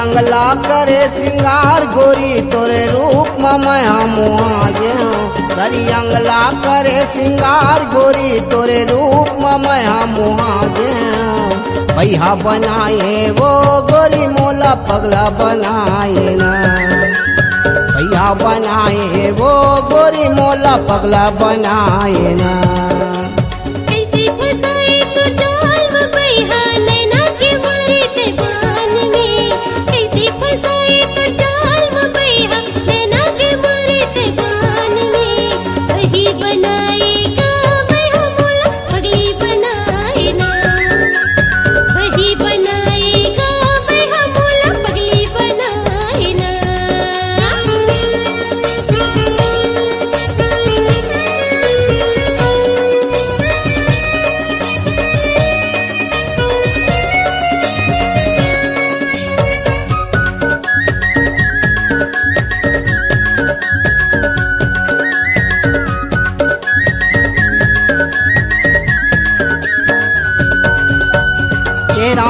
अंगला करे सिंगार गोरी तोरे रूप में मैं मुहा गयो। करी अंगला करे सिंगार गोरी तोरे रूप में मैं मुहा गयो। भैया बनाए वो गोरी मोला पगला बनाए ना। भैया बनाए वो गोरी मोला पगला बनाए ना।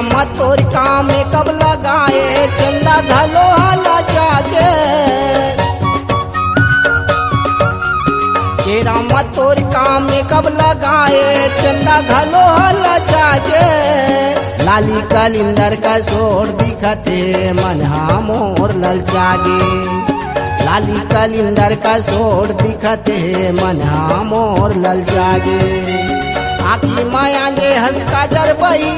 मत तोर काम में कब लगाए चंदा घलो हला जागे। तेरा मत तोर काम में कब लगाए चंदा घलो हला जागे। लाली कलिंदर का सोर दिखते मन मोर ललचागे। लाली कलिंदर का सोर दिखते मन मोर ललचागे। आखी माया ने हंसका जरबई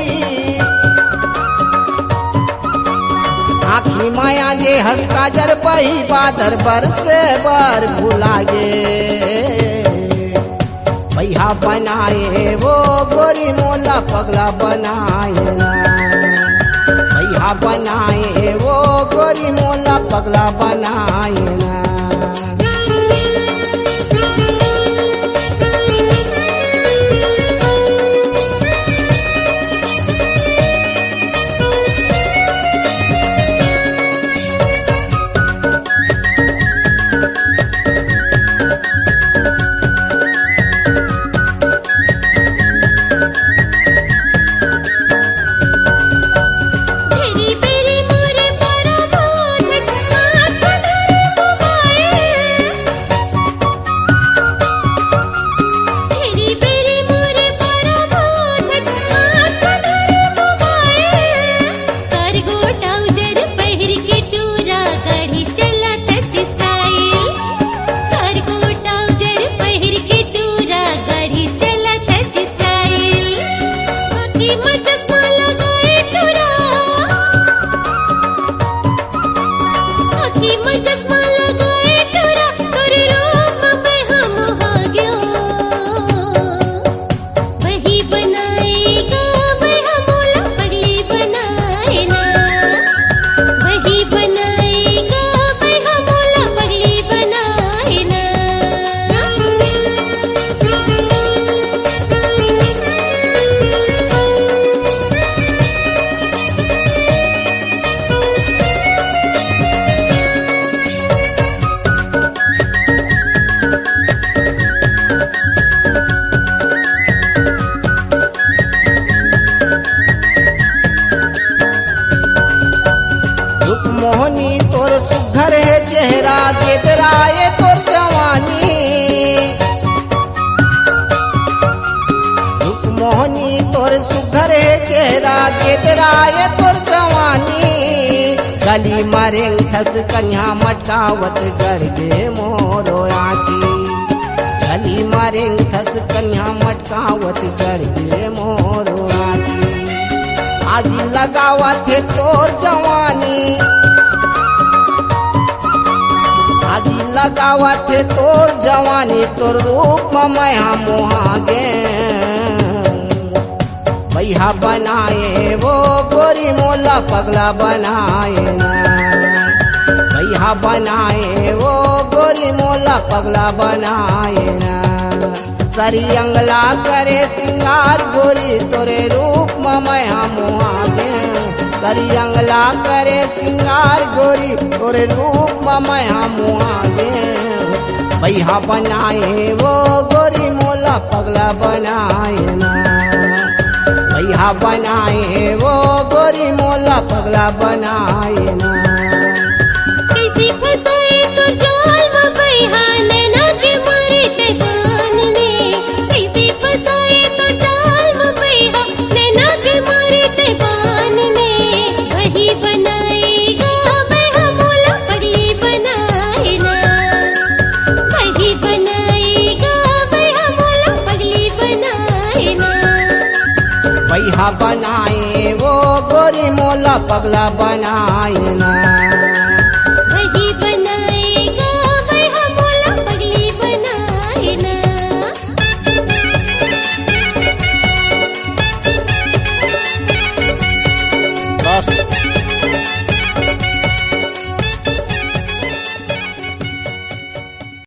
आखी माया ने हंसका जरबई बादर बरसे बर भुलागे। भैया बनाए वो गोरी मोला पगला बनाए ना। भैया बनाए वो गोरी मोला पगला बनाए ना। मोहनी तोर सुघर है चेहरा गेदराए तोर जवानी। रूप मोहनी तोर सुघर है चेहरा गेदराए तोर जवानी। गली मारे ठस कन्या मटकावत कर दे मोरो आखी। गली मारे ठस कन्या मटकावत कर दे मोरो आखी। आज लगावा थे तोर जवानी। आज लगावा थे तोर जवानी तोर रूप में मैं मुहा गे। भैया बनाए वो गोरी मोला पगला बनाए ना। भैया बनाए वो गोरी मोला पगला बनाए ना। सरी अंगला करे सिंगार गोरी तोरे रूप में मैं मुहा गे। सरी अंगला करे सिंगार गोरी तोरे रूप में मैं मुहा गे। भैया बनाए वो गोरी मोला पगला बनाए ना। भैया बनाए वो गोरी मोला पगला बनाए ना। कैसे फंसाए तो जाल में भैया नैना के मारे ते कान में। कैसे फंसाए तो जाल में भैया नैना के मारे ते कान में। वही बनाएगा भैया मोला पगली बनाए ना। वही बनाएगा भैया मोला पगली बनाए ना। भैया बनाए वो गोरी मोला पगला बनाए ना।